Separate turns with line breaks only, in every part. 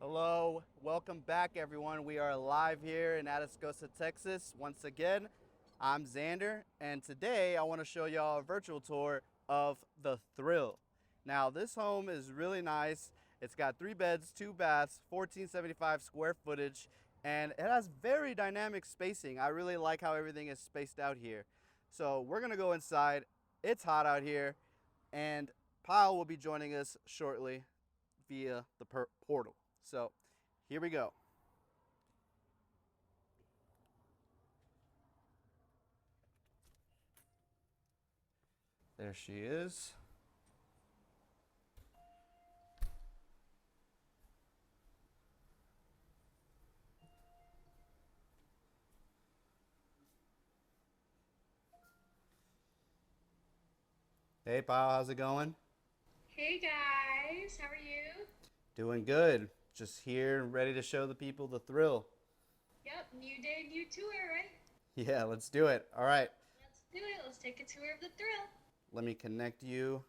Hello, welcome back everyone. We are live here in Atascosa, Texas. Once again, I'm Xander, and today I want to show y'all a virtual tour of the Thrill. Now, this home is really nice. It's got 3 beds, 2 baths, 1475 square footage, and it has very dynamic spacing. I really like how everything is spaced out here. So, we're going to go inside. It's hot out here, and Pyle will be joining us shortly via the portal. So here we go. There she is. Hey, Pyle, how's it going?
Hey guys, how are you?
Doing good. Just here, ready to show the people the Thrill.
Yep, new day, new tour, right?
Yeah, let's do it. All right,
Let's do it. Let's take a tour of the thrill.
let me connect you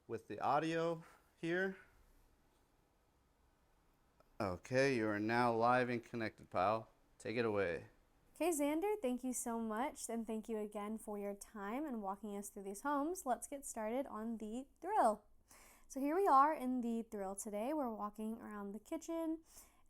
with the audio here. Okay, you are now live and connected, Pyle. Take it away.
Okay, Xander, thank you so much, and thank you again for your time and walking us through these homes. Let's get started on the Thrill. So here we are in the Thrill today. We're walking around the kitchen,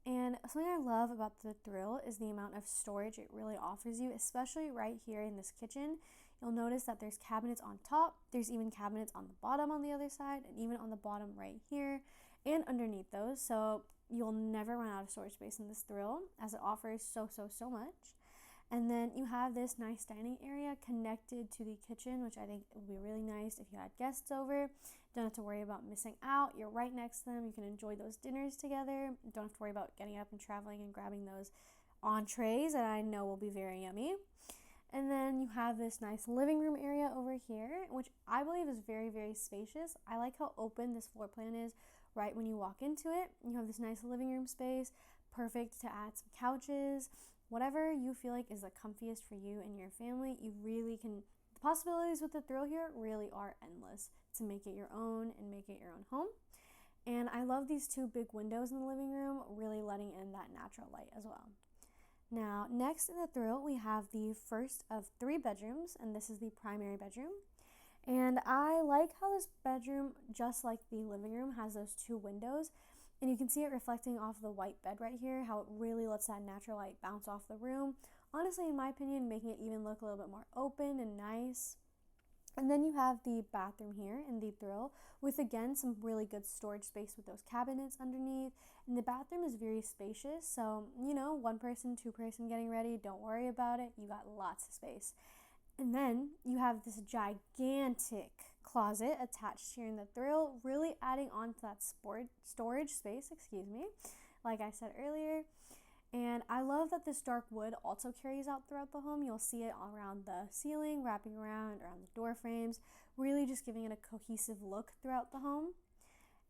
and something I love about the Thrill is the amount of storage it really offers you, especially right here in this kitchen. You'll notice that there's cabinets on top, there's even cabinets on the bottom on the other side, and even on the bottom right here and underneath those. So you'll never run out of storage space in this Thrill as it offers so much. And then you have this nice dining area connected to the kitchen, which I think would be really nice if you had guests over. Don't have to worry about missing out. You're right next to them. You can enjoy those dinners together. Don't have to worry about getting up and traveling and grabbing those entrees that I know will be very yummy. And then you have this nice living room area over here, which I believe is very spacious. I like how open this floor plan is right when you walk into it. You have this nice living room space, perfect to add some couches, whatever you feel like is the comfiest for you and your family. You really can, the possibilities with the Thrill here really are endless to make it your own and make it your own home. And I love these 2 big windows in the living room, really letting in that natural light as well. Now, next in the Thrill, we have the first of 3 bedrooms, and this is the primary bedroom. And I like how this bedroom, just like the living room, has those 2 windows. And you can see it reflecting off the white bed right here, how it really lets that natural light bounce off the room. Honestly, in my opinion, making it even look a little bit more open and nice. And then you have the bathroom here in the Thrill with, again, some really good storage space with those cabinets underneath. And the bathroom is very spacious, so, 1 person, 2 person getting ready, don't worry about it. You got lots of space. And then you have this gigantic closet attached here in the Thrill, really adding on to that storage space, like I said earlier. And I love that this dark wood also carries out throughout the home. You'll see it around the ceiling, wrapping around the door frames, really just giving it a cohesive look throughout the home.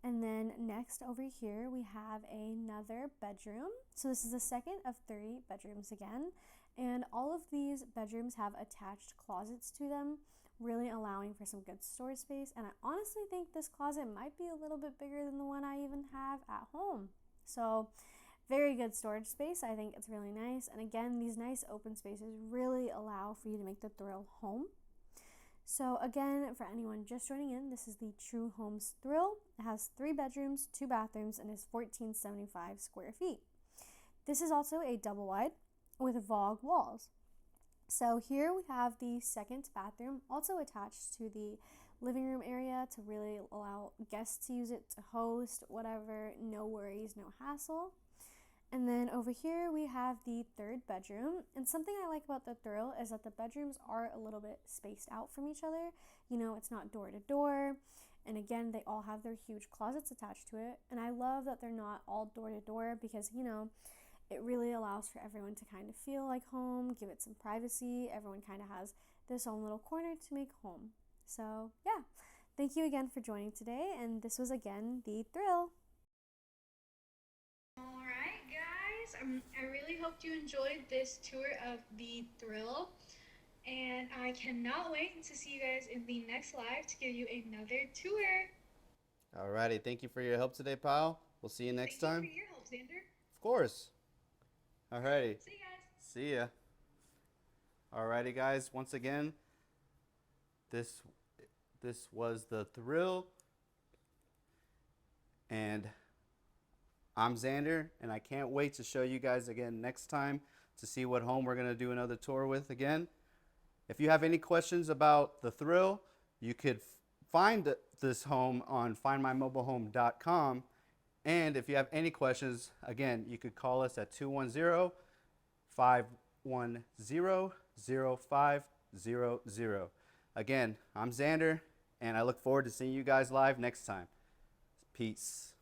And then next over here, we have another bedroom. So this is the second of 3 bedrooms again. And all of these bedrooms have attached closets to them, really allowing for some good storage space. And I honestly think this closet might be a little bit bigger than the one I even have at home. So very good storage space. I think it's really nice. And again, these nice open spaces really allow for you to make the Thrill home. So again, for anyone just joining in, this is the TRU Homes Thrill. It has 3 bedrooms, 2 bathrooms, and is 1475 square feet. This is also a double wide with Vogue walls. So here we have the second bathroom also attached to the living room area to really allow guests to use it to host, whatever, no worries, no hassle. And then over here we have the 3rd bedroom. And something I like about the Thrill is that the bedrooms are a little bit spaced out from each other. It's not door to door. And again, they all have their huge closets attached to it. And I love that they're not all door to door because, it really allows for everyone to kind of feel like home, give it some privacy. Everyone kind of has this own little corner to make home. So, yeah. Thank you again for joining today. And this was again the Thrill.
All right, guys. I really hope you enjoyed this tour of the thrill. And I cannot wait to see you guys in the next live to give you another tour.
Alrighty, thank you for your help today, Pyle. We'll see you next
Thank you for
time.
your help Xander.
Of course. Alrighty.
See you guys.
See ya. Alrighty, guys. Once again, this was the thrill, and I'm Xander, and I can't wait to show you guys again next time to see what home we're gonna do another tour with again. If you have any questions about the thrill, you could find this home on findmymobilehome.com. And if you have any questions, again, you could call us at 210-510-0500. Again, I'm Xander, and I look forward to seeing you guys live next time. Peace.